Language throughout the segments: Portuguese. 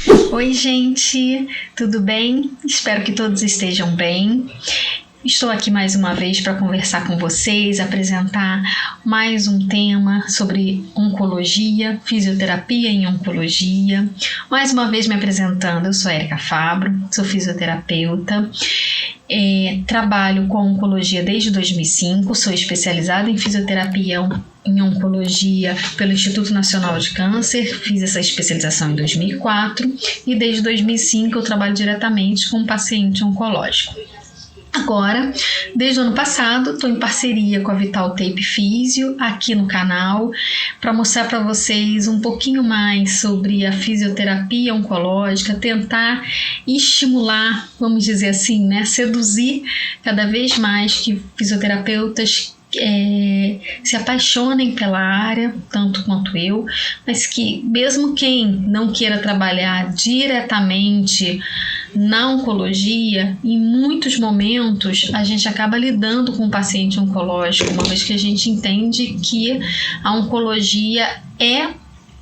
Oi, gente, tudo bem? Espero que todos estejam bem. Estou aqui mais uma vez para conversar com vocês, apresentar mais um tema sobre oncologia, fisioterapia em oncologia. Mais uma vez me apresentando, eu sou Érica Fabro, sou fisioterapeuta. Trabalho com oncologia desde 2005, sou especializada em fisioterapia em oncologia pelo Instituto Nacional de Câncer, fiz essa especialização em 2004 e desde 2005 eu trabalho diretamente com paciente oncológico. Agora, desde o ano passado, estou em parceria com a Vital Tape Físio aqui no canal para mostrar para vocês um pouquinho mais sobre a fisioterapia oncológica, tentar estimular, vamos dizer assim, seduzir cada vez mais que fisioterapeutas se apaixonem pela área, tanto quanto eu, mas que mesmo quem não queira trabalhar diretamente na oncologia, em muitos momentos a gente acaba lidando com o paciente oncológico, uma vez que a gente entende que a oncologia é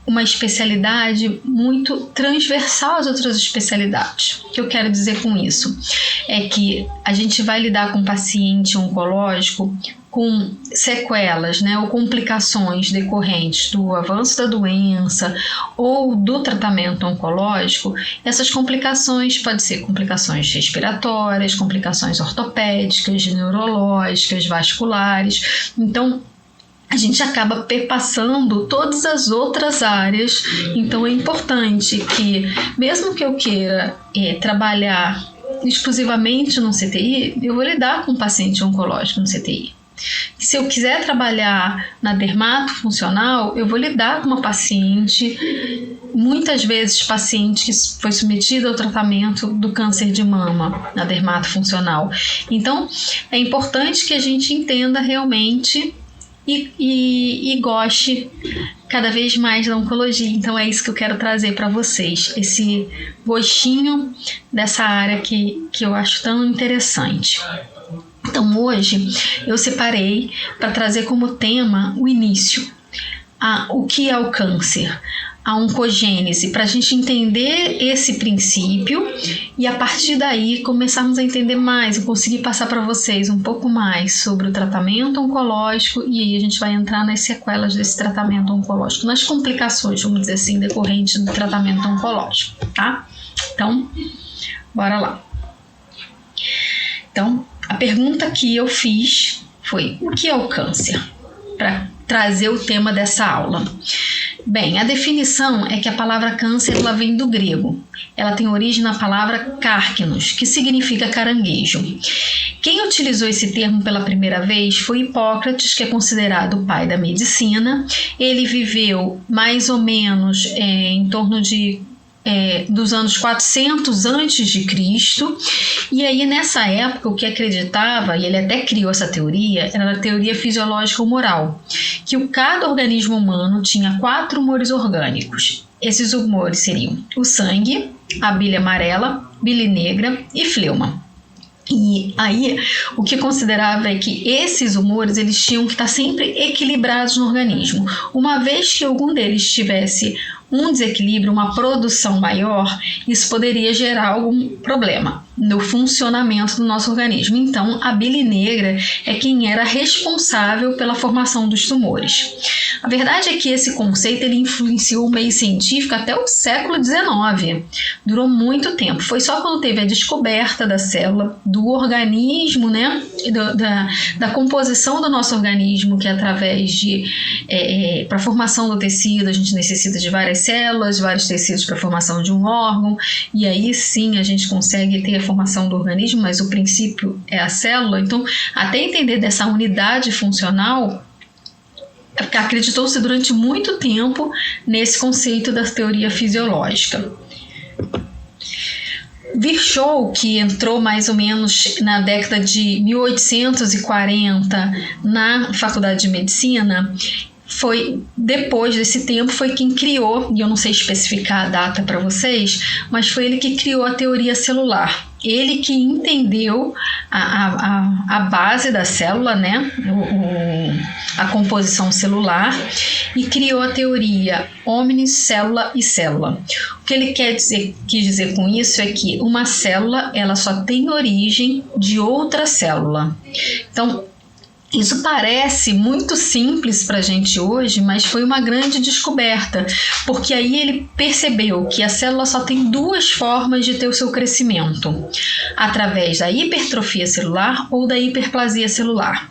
uma especialidade muito transversal às outras especialidades. O que eu quero dizer com isso é que a gente vai lidar com paciente oncológico com sequelas, ou complicações decorrentes do avanço da doença ou do tratamento oncológico. Essas complicações podem ser complicações respiratórias, complicações ortopédicas, neurológicas, vasculares. Então, a gente acaba perpassando todas as outras áreas. Então, é importante que, mesmo que eu queira trabalhar exclusivamente no CTI, eu vou lidar com o paciente oncológico no CTI. Se eu quiser trabalhar na dermatofuncional, eu vou lidar com uma paciente, muitas vezes paciente que foi submetida ao tratamento do câncer de mama na dermatofuncional. Então, é importante que a gente entenda realmente e goste cada vez mais da oncologia. Então é isso que eu quero trazer para vocês, esse gostinho dessa área que eu acho tão interessante. Então hoje eu separei para trazer como tema o início, o que é o câncer, a oncogênese, para a gente entender esse princípio e a partir daí começarmos a entender mais, eu conseguir passar para vocês um pouco mais sobre o tratamento oncológico e aí a gente vai entrar nas sequelas desse tratamento oncológico, nas complicações, vamos dizer assim, decorrentes do tratamento oncológico, tá? Então, bora lá. Então, a pergunta que eu fiz foi: o que é o câncer? Para trazer o tema dessa aula. Bem, a definição é que a palavra câncer ela vem do grego. Ela tem origem na palavra cárquinos, que significa caranguejo. Quem utilizou esse termo pela primeira vez foi Hipócrates, que é considerado o pai da medicina. Ele viveu mais ou menos em torno dos anos 400 antes de Cristo, e aí nessa época o que acreditava, e ele até criou essa teoria, era a teoria fisiológico-humoral, que cada organismo humano tinha 4 humores orgânicos. Esses humores seriam o sangue, a bile amarela, bile negra e fleuma. E aí, o que considerava é que esses humores eles tinham que estar sempre equilibrados no organismo. Uma vez que algum deles tivesse um desequilíbrio, uma produção maior, isso poderia gerar algum problema no funcionamento do nosso organismo. Então, a bile negra é quem era responsável pela formação dos tumores. A verdade é que esse conceito ele influenciou o meio científico até o século XIX. Durou muito tempo. Foi só quando teve a descoberta da célula, do organismo, da composição do nosso organismo, que através de para a formação do tecido, a gente necessita de várias células, vários tecidos para a formação de um órgão, e aí sim a gente consegue ter a formação do organismo, mas o princípio é a célula. Então, até entender dessa unidade funcional, acreditou-se durante muito tempo nesse conceito da teoria fisiológica. Virchow, que entrou mais ou menos na década de 1840 na Faculdade de Medicina, foi, depois desse tempo, foi quem criou, e eu não sei especificar a data para vocês, mas foi ele que criou a teoria celular. Ele que entendeu a base da célula, né? A composição celular, e criou a teoria omnis, célula e célula. O que ele quis dizer com isso é que uma célula ela só tem origem de outra célula. Então, isso parece muito simples para a gente hoje, mas foi uma grande descoberta, porque aí ele percebeu que a célula só tem duas formas de ter o seu crescimento, através da hipertrofia celular ou da hiperplasia celular.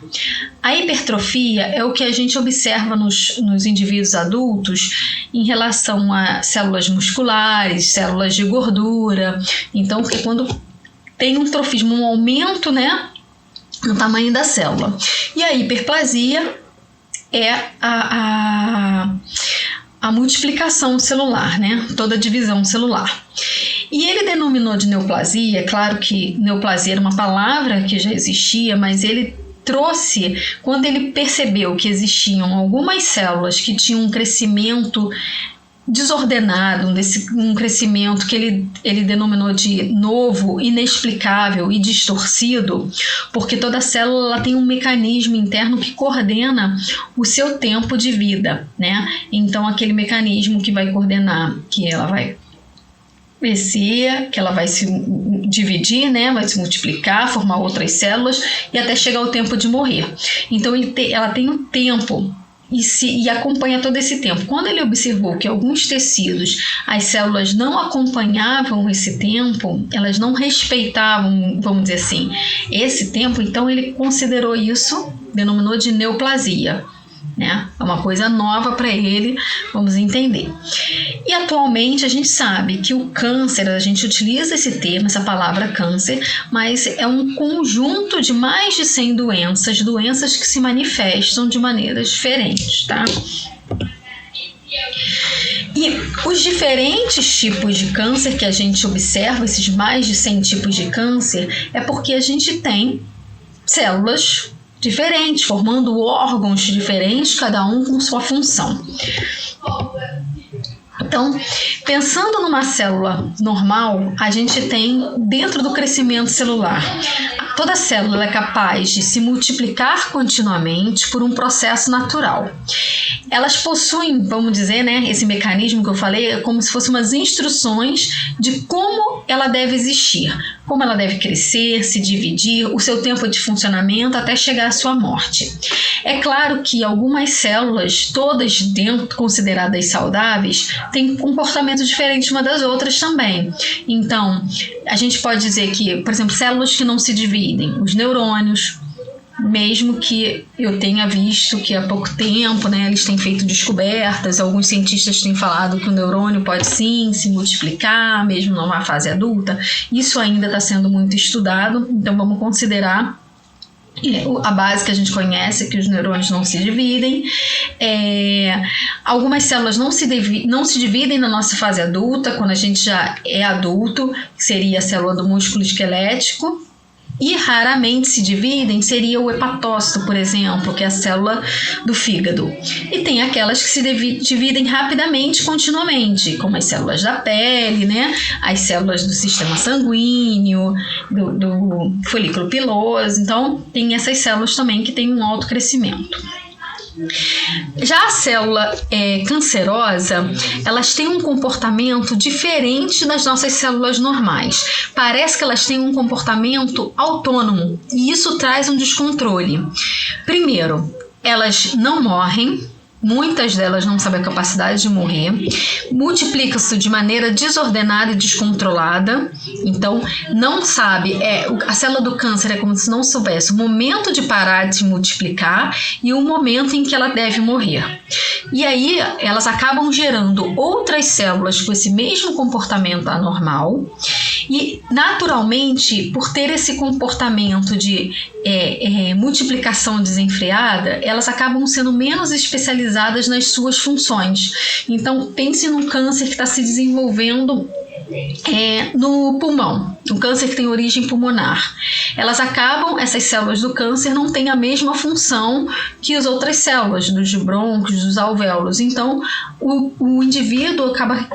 A hipertrofia é o que a gente observa nos indivíduos adultos em relação a células musculares, células de gordura. Então, quando tem um trofismo, um aumento, né, no tamanho da célula. E a hiperplasia é a multiplicação celular, né? Toda a divisão celular. E ele denominou de neoplasia, claro que neoplasia era uma palavra que já existia, mas ele trouxe, quando ele percebeu que existiam algumas células que tinham um crescimento desordenado, um crescimento que ele denominou de novo, inexplicável e distorcido, porque toda célula ela tem um mecanismo interno que coordena o seu tempo de vida, né? Então, aquele mecanismo que vai coordenar que ela vai crescer, que ela vai se dividir, né? Vai se multiplicar, formar outras células e até chegar ao tempo de morrer. Então, ela tem um tempo e acompanha todo esse tempo. Quando ele observou que alguns tecidos, as células não acompanhavam esse tempo, elas não respeitavam, vamos dizer assim, esse tempo, então ele considerou isso, denominou de neoplasia, né? É uma coisa nova para ele, vamos entender. E atualmente a gente sabe que o câncer, a gente utiliza esse termo, essa palavra câncer, mas é um conjunto de mais de 100 doenças que se manifestam de maneiras diferentes, tá? E os diferentes tipos de câncer que a gente observa, esses mais de 100 tipos de câncer, é porque a gente tem células diferentes, formando órgãos diferentes, cada um com sua função. Então, pensando numa célula normal, a gente tem dentro do crescimento celular, toda célula é capaz de se multiplicar continuamente por um processo natural. Elas possuem, vamos dizer, né, esse mecanismo que eu falei, é como se fossem umas instruções de como ela deve existir, como ela deve crescer, se dividir, o seu tempo de funcionamento até chegar à sua morte. É claro que algumas células, todas dentro, consideradas saudáveis, têm comportamentos diferentes uma das outras também. Então, a gente pode dizer que, por exemplo, células que não se dividem, os neurônios, mesmo que eu tenha visto que há pouco tempo, né, eles têm feito descobertas, alguns cientistas têm falado que o neurônio pode sim se multiplicar, mesmo numa fase adulta, isso ainda está sendo muito estudado, então vamos considerar a base que a gente conhece, que os neurônios não se dividem. Algumas células não se dividem na nossa fase adulta, quando a gente já é adulto, que seria a célula do músculo esquelético. E raramente se dividem, seria o hepatócito, por exemplo, que é a célula do fígado. E tem aquelas que se dividem rapidamente, continuamente, como as células da pele, né? As células do sistema sanguíneo, do folículo piloso. Então, tem essas células também que têm um alto crescimento. Já a célula cancerosa, elas têm um comportamento diferente das nossas células normais. Parece que elas têm um comportamento autônomo e isso traz um descontrole. Primeiro, elas não morrem. Muitas delas não sabem a capacidade de morrer, multiplicam-se de maneira desordenada e descontrolada, então não sabe, a célula do câncer é como se não soubesse o momento de parar de multiplicar e o momento em que ela deve morrer. E aí elas acabam gerando outras células com esse mesmo comportamento anormal e naturalmente, por ter esse comportamento de multiplicação desenfreada, elas acabam sendo menos especializadas nas suas funções. Então, pense num câncer que está se desenvolvendo no pulmão, o câncer que tem origem pulmonar. Essas células do câncer não têm a mesma função que as outras células, dos brônquios, dos alvéolos. Então, o indivíduo acaba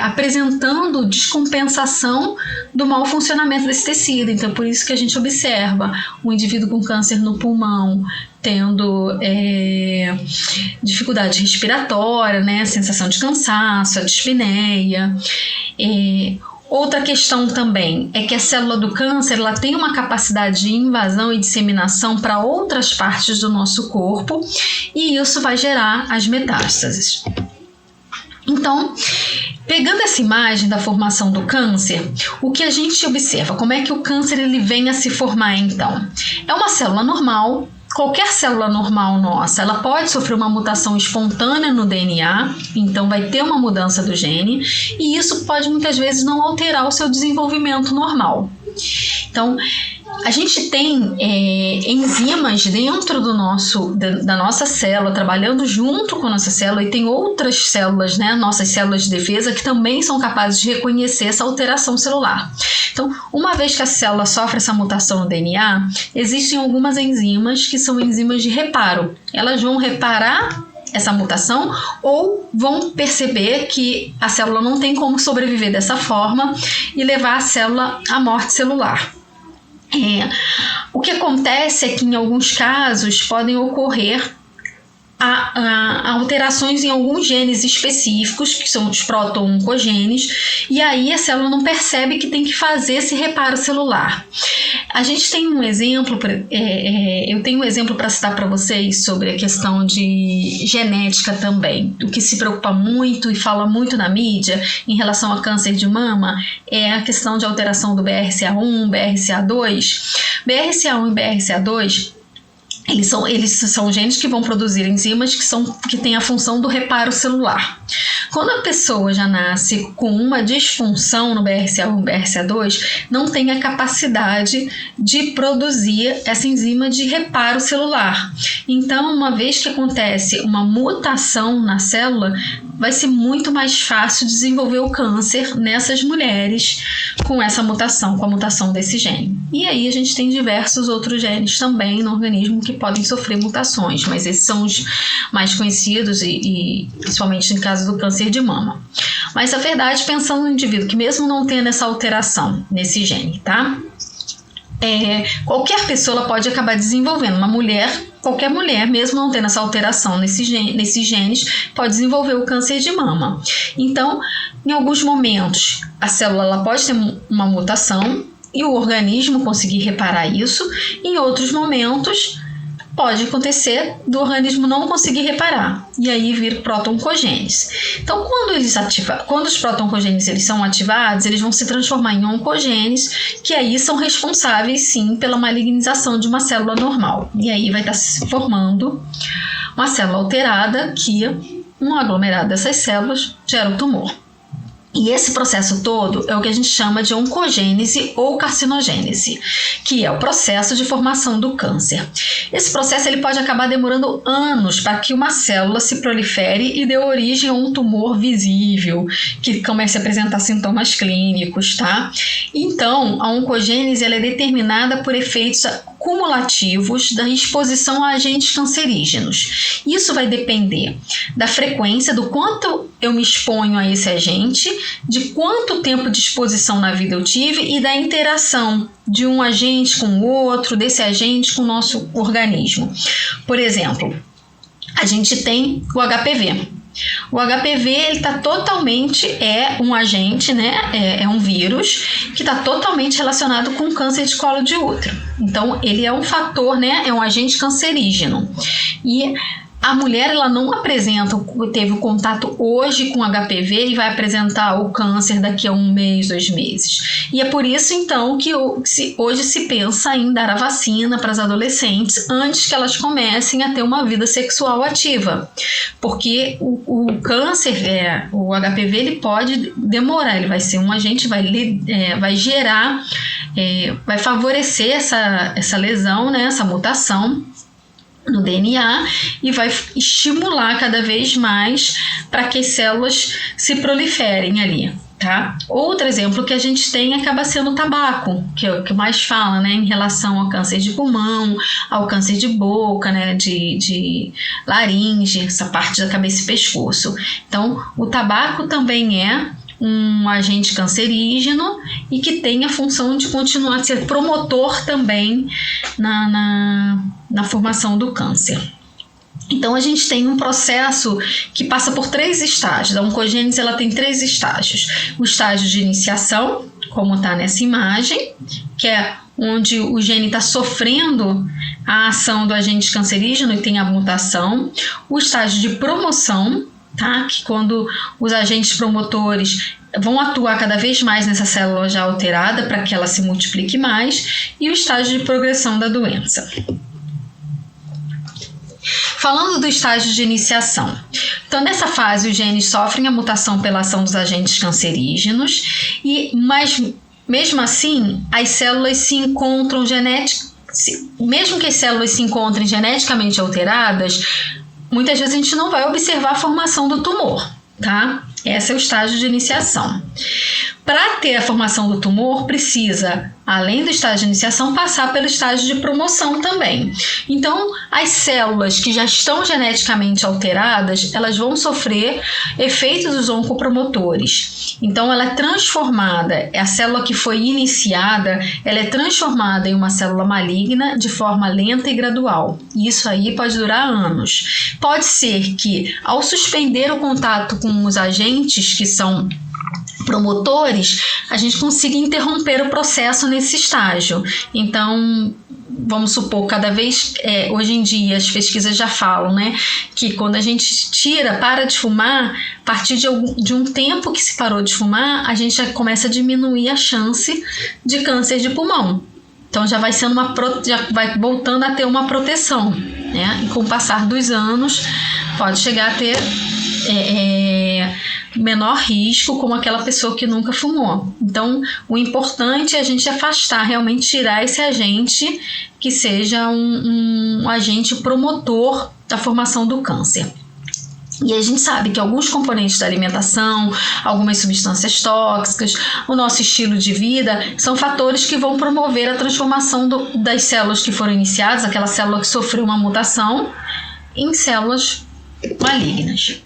apresentando descompensação do mau funcionamento desse tecido. Então, por isso que a gente observa o indivíduo com câncer no pulmão tendo dificuldade respiratória, né? Sensação de cansaço, a dispneia. Outra questão também é que a célula do câncer ela tem uma capacidade de invasão e disseminação para outras partes do nosso corpo e isso vai gerar as metástases. Então, pegando essa imagem da formação do câncer, o que a gente observa? Como é que o câncer ele vem a se formar então? É uma célula normal. Qualquer célula normal nossa, ela pode sofrer uma mutação espontânea no DNA, então vai ter uma mudança do gene, e isso pode muitas vezes não alterar o seu desenvolvimento normal. Então, a gente tem enzimas dentro da nossa célula, trabalhando junto com a nossa célula, e tem outras células, né, nossas células de defesa, que também são capazes de reconhecer essa alteração celular. Então, uma vez que a célula sofre essa mutação no DNA, existem algumas enzimas que são enzimas de reparo. Elas vão reparar essa mutação ou vão perceber que a célula não tem como sobreviver dessa forma e levar a célula à morte celular. O que acontece é que em alguns casos podem ocorrer alterações em alguns genes específicos, que são os proto-oncogenes, e aí a célula não percebe que tem que fazer esse reparo celular. A gente tem um exemplo, eu tenho um exemplo para citar para vocês sobre a questão de genética também. O que se preocupa muito e fala muito na mídia em relação a câncer de mama é a questão de alteração do BRCA1, BRCA2. BRCA1 e BRCA2 eles são genes que vão produzir enzimas que têm a função do reparo celular. Quando a pessoa já nasce com uma disfunção no BRCA1 e BRCA2, não tem a capacidade de produzir essa enzima de reparo celular. Então, uma vez que acontece uma mutação na célula, vai ser muito mais fácil desenvolver o câncer nessas mulheres com essa mutação, com a mutação desse gene. E aí a gente tem diversos outros genes também no organismo que podem sofrer mutações, mas esses são os mais conhecidos e principalmente no caso do câncer de mama. Mas a verdade, pensando no indivíduo que mesmo não tendo essa alteração nesse gene, tá? Qualquer pessoa ela pode acabar desenvolvendo. Qualquer mulher, mesmo não tendo essa alteração nesses genes, pode desenvolver o câncer de mama. Então, em alguns momentos, a célula ela pode ter uma mutação e o organismo conseguir reparar isso. Em outros momentos, pode acontecer do organismo não conseguir reparar e aí vir proto-oncogenes. Então, quando os proto-oncogenes eles são ativados, eles vão se transformar em oncogenes, que aí são responsáveis sim pela malignização de uma célula normal. E aí vai estar se formando uma célula alterada que um aglomerado dessas células gera o tumor. E esse processo todo é o que a gente chama de oncogênese ou carcinogênese, que é o processo de formação do câncer. Esse processo ele pode acabar demorando anos para que uma célula se prolifere e dê origem a um tumor visível, que comece a apresentar sintomas clínicos, tá? Então, a oncogênese ela é determinada por efeitos cumulativos da exposição a agentes cancerígenos. Isso vai depender da frequência, do quanto eu me exponho a esse agente, de quanto tempo de exposição na vida eu tive e da interação de um agente com o outro, desse agente com o nosso organismo. Por exemplo, a gente tem o HPV. O HPV ele tá totalmente um agente, né? É um vírus que está totalmente relacionado com câncer de colo de útero. Então ele é um fator, né? É um agente cancerígeno. E a mulher ela não teve o contato hoje com HPV e vai apresentar o câncer daqui a 1 mês, 2 meses. E é por isso então que hoje se pensa em dar a vacina para as adolescentes antes que elas comecem a ter uma vida sexual ativa. Porque o câncer, o HPV, ele pode demorar, ele vai ser um agente, vai gerar, vai favorecer essa lesão, né, essa mutação no DNA e vai estimular cada vez mais para que as células se proliferem ali, Tá? Outro exemplo que a gente tem acaba sendo o tabaco, que é o que mais fala, né, em relação ao câncer de pulmão, ao câncer de boca, né, de laringe, essa parte da cabeça e pescoço. Então, o tabaco também é um agente cancerígeno e que tem a função de continuar a ser promotor também na formação do câncer. Então, a gente tem um processo que passa por 3 estágios. A oncogênese ela tem 3 estágios. O estágio de iniciação, como está nessa imagem, que é onde o gene está sofrendo a ação do agente cancerígeno e tem a mutação. O estágio de promoção, tá? Que quando os agentes promotores vão atuar cada vez mais nessa célula já alterada para que ela se multiplique mais. E o estágio de progressão da doença. Falando do estágio de iniciação, então nessa fase os genes sofrem a mutação pela ação dos agentes cancerígenos, mas mesmo assim as células se encontram mesmo que as células se encontrem geneticamente alteradas, muitas vezes a gente não vai observar a formação do tumor, tá? Esse é o estágio de iniciação. Para ter a formação do tumor, precisa, além do estágio de iniciação, passar pelo estágio de promoção também. Então, as células que já estão geneticamente alteradas, elas vão sofrer efeitos dos oncopromotores. Então, ela é transformada, a célula que foi iniciada, ela é transformada em uma célula maligna de forma lenta e gradual. Isso aí pode durar anos. Pode ser que, ao suspender o contato com os agentes que são promotores, a gente consiga interromper o processo nesse estágio. Então, vamos supor, hoje em dia as pesquisas já falam, né, que quando a gente para de fumar, a partir de um tempo que se parou de fumar, a gente já começa a diminuir a chance de câncer de pulmão. Então já vai voltando a ter uma proteção, né? E com o passar dos anos pode chegar a ter menor risco, como aquela pessoa que nunca fumou. Então, o importante é a gente afastar, realmente tirar esse agente que seja um agente promotor da formação do câncer. E a gente sabe que alguns componentes da alimentação, algumas substâncias tóxicas, o nosso estilo de vida, são fatores que vão promover a transformação das células que foram iniciadas, aquela célula que sofreu uma mutação, em células malignas.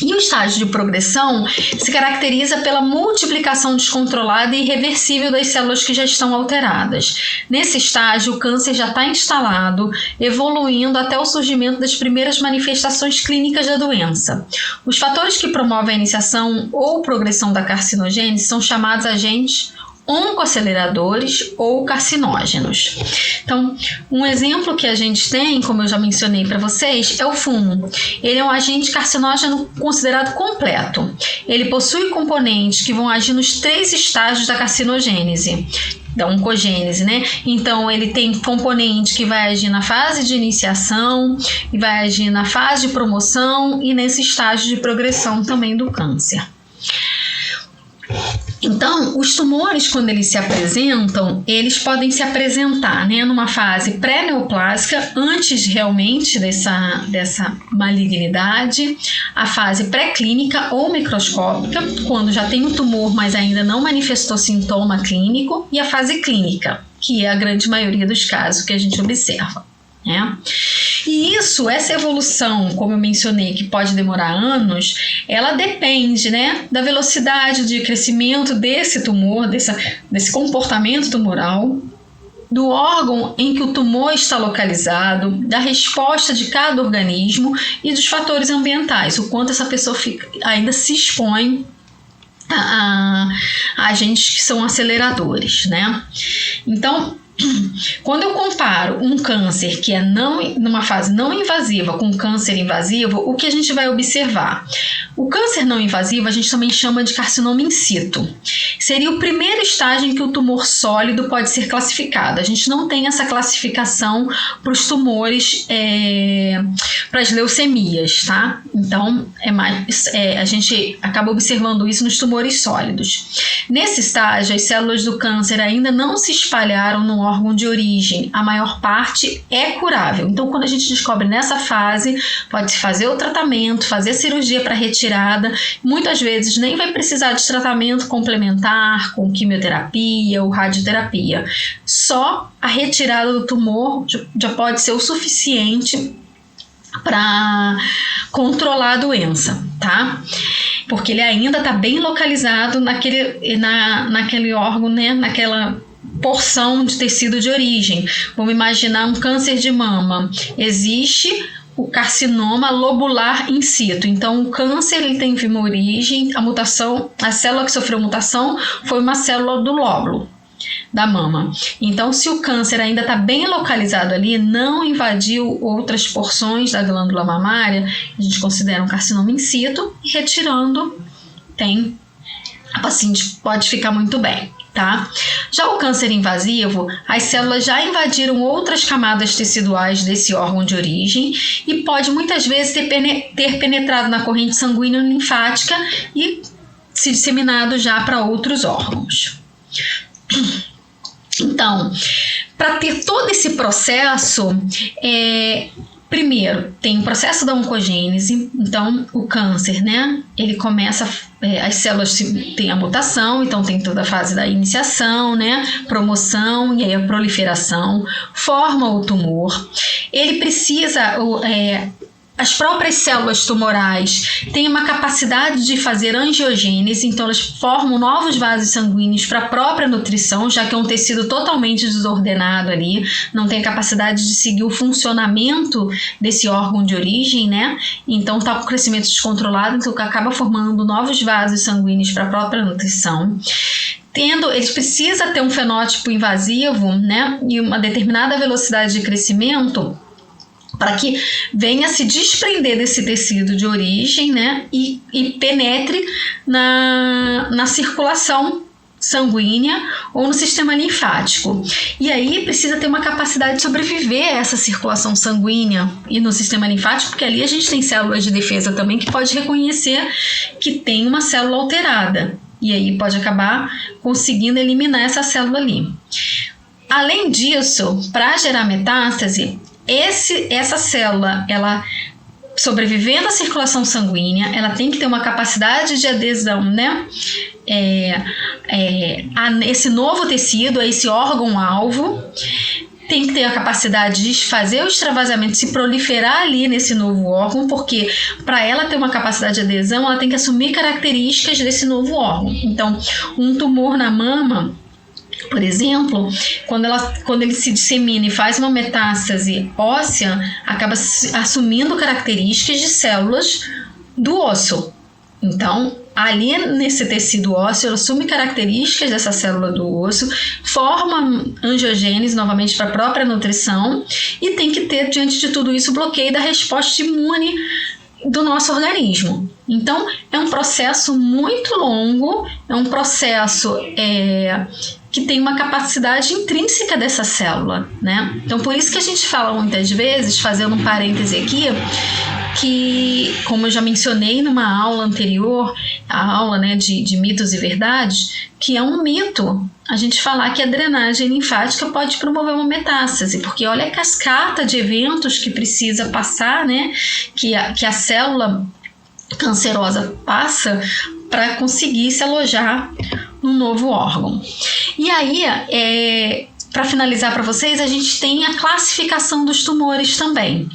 E o estágio de progressão se caracteriza pela multiplicação descontrolada e irreversível das células que já estão alteradas. Nesse estágio, o câncer já está instalado, evoluindo até o surgimento das primeiras manifestações clínicas da doença. Os fatores que promovem a iniciação ou progressão da carcinogênese são chamados agentes oncoaceleradores ou carcinógenos. Então, um exemplo que a gente tem, como eu já mencionei para vocês, é o fumo. Ele é um agente carcinógeno considerado completo. Ele possui componentes que vão agir nos 3 estágios da carcinogênese, da oncogênese, né? Então, ele tem componente que vai agir na fase de iniciação, e vai agir na fase de promoção e nesse estágio de progressão também do câncer. Então, os tumores, quando eles se apresentam, eles podem se apresentar, né, numa fase pré-neoplásica, antes realmente dessa malignidade, a fase pré-clínica ou microscópica, quando já tem o tumor, mas ainda não manifestou sintoma clínico, e a fase clínica, que é a grande maioria dos casos que a gente observa. E essa evolução, como eu mencionei, que pode demorar anos, ela depende, né, da velocidade de crescimento desse tumor, desse comportamento tumoral, do órgão em que o tumor está localizado, da resposta de cada organismo e dos fatores ambientais, o quanto essa pessoa ainda se expõe a agentes que são aceleradores, né? Então, quando eu comparo um câncer que é numa fase não invasiva com um câncer invasivo, o que a gente vai observar? O câncer não invasivo a gente também chama de carcinoma in situ. Seria o primeiro estágio em que o tumor sólido pode ser classificado. A gente não tem essa classificação para os tumores, para as leucemias, tá? Então, a gente acaba observando isso nos tumores sólidos. Nesse estágio, as células do câncer ainda não se espalharam no órgão de origem, a maior parte é curável. Então, quando a gente descobre nessa fase, pode-se fazer o tratamento, fazer a cirurgia para retirada. Muitas vezes nem vai precisar de tratamento complementar com quimioterapia ou radioterapia. Só a retirada do tumor já pode ser o suficiente para controlar a doença, tá? Porque ele ainda está bem localizado naquele órgão, né? Naquela porção de tecido de origem. Vamos imaginar um câncer de mama. Existe o carcinoma lobular in situ. Então, o câncer ele tem uma origem, a célula que sofreu mutação foi uma célula do lóbulo da mama. Então, se o câncer ainda está bem localizado ali, não invadiu outras porções da glândula mamária, a gente considera um carcinoma in situ, e retirando, a paciente pode ficar muito bem, tá? Já o câncer invasivo, as células já invadiram outras camadas teciduais desse órgão de origem e pode muitas vezes ter penetrado na corrente sanguínea linfática e se disseminado já para outros órgãos. Então, para ter todo esse processo, primeiro, tem o processo da oncogênese. Então, o câncer, né? Ele começa, as células têm a mutação, então tem toda a fase da iniciação, né? Promoção e aí a proliferação, forma o tumor. Ele precisa... As próprias células tumorais têm uma capacidade de fazer angiogênese, então elas formam novos vasos sanguíneos para a própria nutrição, já que é um tecido totalmente desordenado ali, não tem capacidade de seguir o funcionamento desse órgão de origem, né? Então está com crescimento descontrolado, então acaba formando novos vasos sanguíneos para a própria nutrição. Eles precisam ter um fenótipo invasivo, né? E uma determinada velocidade de crescimento, para que venha se desprender desse tecido de origem, né, e penetre na circulação sanguínea ou no sistema linfático. E aí precisa ter uma capacidade de sobreviver a essa circulação sanguínea e no sistema linfático, porque ali a gente tem células de defesa também que pode reconhecer que tem uma célula alterada. E aí pode acabar conseguindo eliminar essa célula ali. Além disso, para gerar metástase, essa célula, ela sobrevivendo à circulação sanguínea, ela tem que ter uma capacidade de adesão, né? A esse novo tecido, a esse órgão-alvo, tem que ter a capacidade de fazer o extravasamento, se proliferar ali nesse novo órgão, porque para ela ter uma capacidade de adesão, ela tem que assumir características desse novo órgão. Então, um tumor na mama, por exemplo, quando ele se dissemina e faz uma metástase óssea, acaba assumindo características de células do osso. Então, ali nesse tecido ósseo, ela assume características dessa célula do osso, forma angiogênese novamente para a própria nutrição e tem que ter, diante de tudo isso, bloqueio da resposta imune do nosso organismo. Então, é um processo muito longo, é um processo que tem uma capacidade intrínseca dessa célula, né? Então, por isso que a gente fala muitas vezes, fazendo um parêntese aqui, que, como eu já mencionei numa aula anterior, a aula, né, de mitos e verdades, que é um mito a gente falar que a drenagem linfática pode promover uma metástase, porque olha a cascata de eventos que precisa passar, né, que a célula cancerosa passa para conseguir se alojar no novo órgão. E aí, para finalizar para vocês, a gente tem a classificação dos tumores também.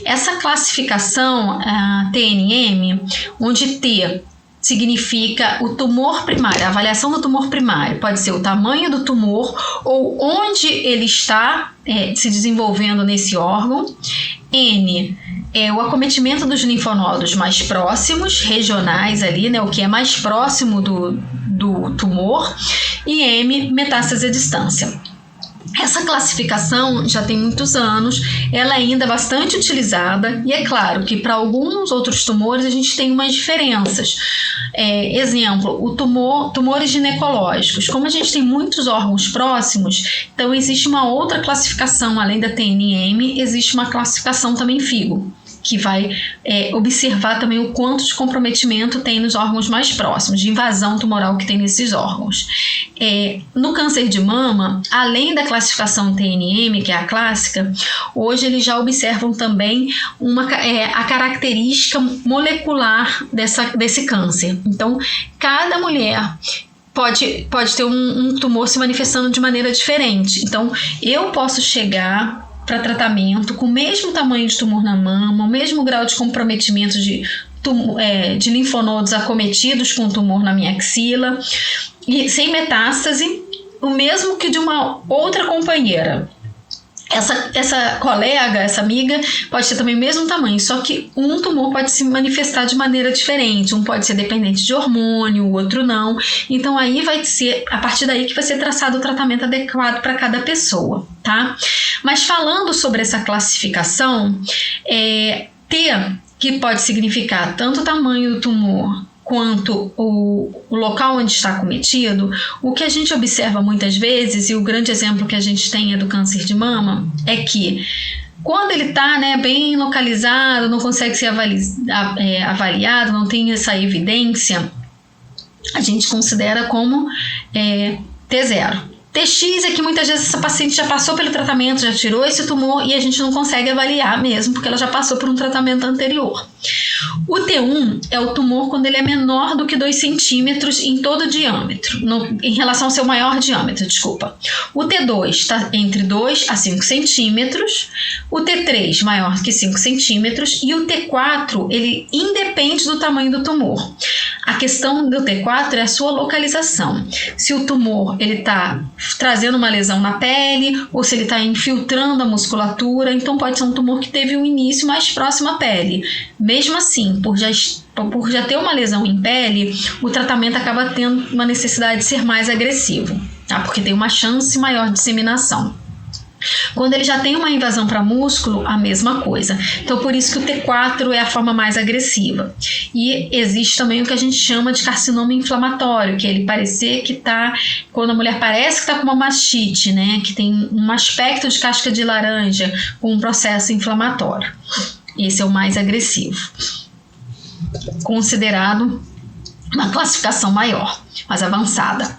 Essa classificação, a TNM, onde T significa o tumor primário, a avaliação do tumor primário, pode ser o tamanho do tumor ou onde ele está se desenvolvendo nesse órgão. N é o acometimento dos linfonodos mais próximos, regionais ali, né, o que é mais próximo do tumor, e M, metástase à distância. Essa classificação já tem muitos anos, ela ainda é bastante utilizada e é claro que para alguns outros tumores a gente tem umas diferenças. Exemplo, tumores ginecológicos. Como a gente tem muitos órgãos próximos, então existe uma outra classificação, além da TNM, existe uma classificação também FIGO. que vai observar também o quanto de comprometimento tem nos órgãos mais próximos, de invasão tumoral que tem nesses órgãos. No câncer de mama, além da classificação TNM, que é a clássica, hoje eles já observam também a característica molecular desse câncer. Então, cada mulher pode ter um tumor se manifestando de maneira diferente. Então, eu posso chegar para tratamento com o mesmo tamanho de tumor na mama, o mesmo grau de comprometimento de linfonodos acometidos com tumor na minha axila, e sem metástase, o mesmo que de uma outra companheira. Essa colega, essa amiga, pode ter também o mesmo tamanho, só que um tumor pode se manifestar de maneira diferente. Um pode ser dependente de hormônio, o outro não. Então, aí vai ser, a partir daí que vai ser traçado o tratamento adequado para cada pessoa, tá? Mas falando sobre essa classificação, T, que pode significar tanto o tamanho do tumor quanto o local onde está acometido, o que a gente observa muitas vezes, e o grande exemplo que a gente tem é do câncer de mama, é que quando ele está bem localizado, não consegue ser avaliado, não tem essa evidência, a gente considera como T0. TX é que muitas vezes essa paciente já passou pelo tratamento, já tirou esse tumor e a gente não consegue avaliar mesmo, porque ela já passou por um tratamento anterior. O T1 é o tumor quando ele é menor do que 2 centímetros em todo o diâmetro, em relação ao seu maior diâmetro, desculpa. O T2 está entre 2 a 5 centímetros, o T3 maior que 5 centímetros e o T4, ele independe do tamanho do tumor. A questão do T4 é a sua localização. Se o tumor está trazendo uma lesão na pele ou se ele está infiltrando a musculatura, então pode ser um tumor que teve um início mais próximo à pele. Mesmo assim, por já ter uma lesão em pele, o tratamento acaba tendo uma necessidade de ser mais agressivo, tá? Porque tem uma chance maior de disseminação. Quando ele já tem uma invasão para músculo, a mesma coisa. Então, por isso que o T4 é a forma mais agressiva. E existe também o que a gente chama de carcinoma inflamatório, que é ele parecer que está, quando a mulher parece que está com uma mastite, que tem um aspecto de casca de laranja, com um processo inflamatório. Esse é o mais agressivo, considerado uma classificação maior, mais avançada.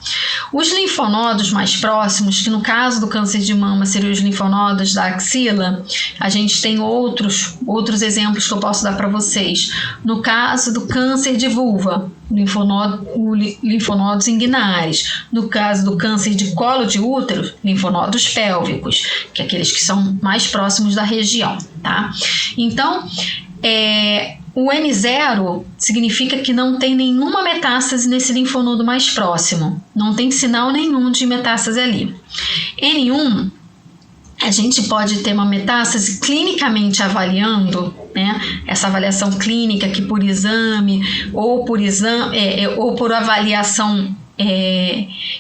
Os linfonodos mais próximos, que no caso do câncer de mama seriam os linfonodos da axila, a gente tem outros exemplos que eu posso dar para vocês. No caso do câncer de vulva, linfonodos inguinares. No caso do câncer de colo de útero, linfonodos pélvicos, que é aqueles que são mais próximos da região, tá? Então, o N0 significa que não tem nenhuma metástase nesse linfonodo mais próximo. Não tem sinal nenhum de metástase ali. N1, a gente pode ter uma metástase clinicamente avaliando, essa avaliação clínica que por exame ou por avaliação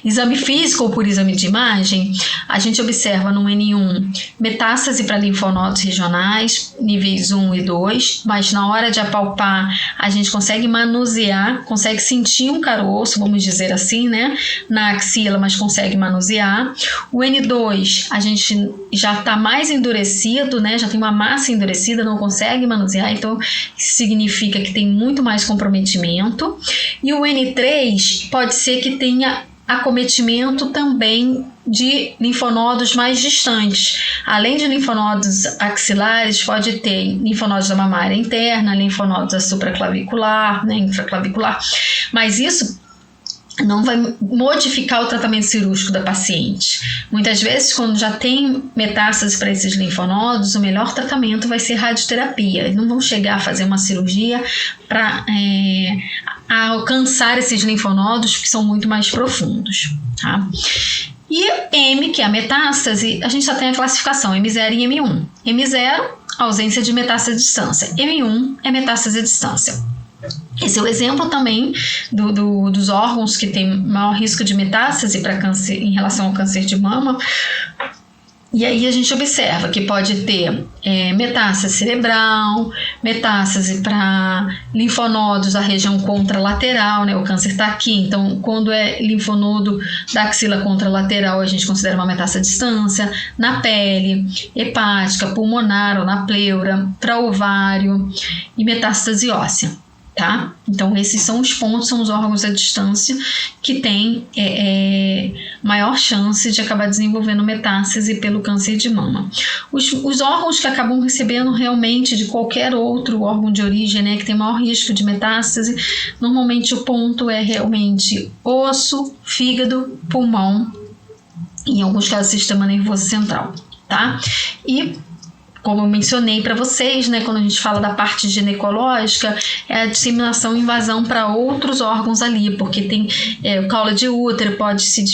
exame físico ou por exame de imagem, a gente observa no N1 metástase para linfonodos regionais, níveis 1 e 2, mas na hora de apalpar a gente consegue manusear, consegue sentir um caroço, vamos dizer assim, na axila, mas consegue manusear. O N2 a gente já está mais endurecido, já tem uma massa endurecida, não consegue manusear, então isso significa que tem muito mais comprometimento. E o N3 pode ser que tenha acometimento também de linfonodos mais distantes. Além de linfonodos axilares, pode ter linfonodos da mamária interna, linfonodos da supraclavicular, infraclavicular, mas isso não vai modificar o tratamento cirúrgico da paciente. Muitas vezes, quando já tem metástase para esses linfonodos, o melhor tratamento vai ser radioterapia. Eles não vão chegar a fazer uma cirurgia para alcançar esses linfonodos que são muito mais profundos, tá? E M, que é a metástase, a gente só tem a classificação M0 e M1. M0, ausência de metástase à distância. M1 é metástase à distância. Esse é o exemplo também dos órgãos que têm maior risco de metástase para câncer, em relação ao câncer de mama. E aí a gente observa que pode ter metástase cerebral, metástase para linfonodos da região contralateral, né? O câncer está aqui, então quando é linfonodo da axila contralateral, a gente considera uma metástase à distância, na pele, hepática, pulmonar ou na pleura, para ovário e metástase óssea. Tá? Então esses são os pontos, são os órgãos à distância que têm maior chance de acabar desenvolvendo metástase pelo câncer de mama. Os órgãos que acabam recebendo realmente de qualquer outro órgão de origem, né, que tem maior risco de metástase, normalmente o ponto é realmente osso, fígado, pulmão, em alguns casos sistema nervoso central, tá? E como eu mencionei para vocês, né, quando a gente fala da parte ginecológica, é a disseminação e invasão para outros órgãos ali, porque tem o caule de útero pode se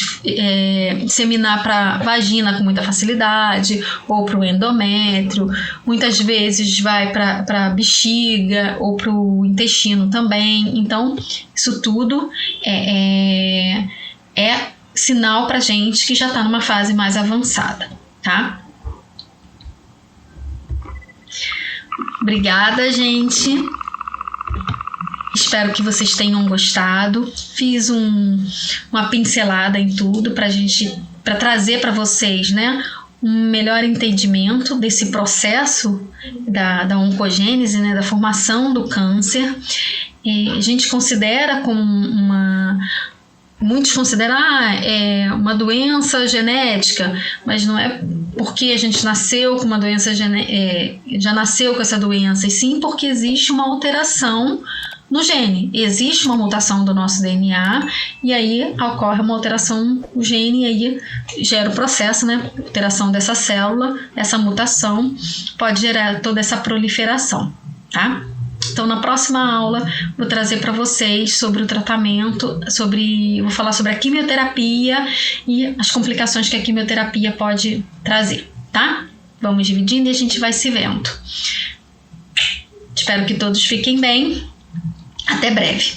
disseminar para a vagina com muita facilidade, ou para o endométrio, muitas vezes vai para a bexiga ou para o intestino também. Então, isso tudo é sinal para gente que já está numa fase mais avançada, tá? Obrigada, gente. Espero que vocês tenham gostado. Fiz uma pincelada em tudo para trazer para vocês, né, um melhor entendimento desse processo da oncogênese, né, da formação do câncer. E a gente considera como muitos consideram uma doença genética, mas não é porque a gente nasceu com uma doença já nasceu com essa doença, e sim porque existe uma alteração no gene, existe uma mutação do nosso DNA e aí ocorre uma alteração no gene e aí gera o processo, né? Alteração dessa célula, essa mutação pode gerar toda essa proliferação, tá? Então, na próxima aula, vou trazer para vocês sobre o tratamento, vou falar sobre a quimioterapia e as complicações que a quimioterapia pode trazer, tá? Vamos dividindo e a gente vai se vendo. Espero que todos fiquem bem. Até breve.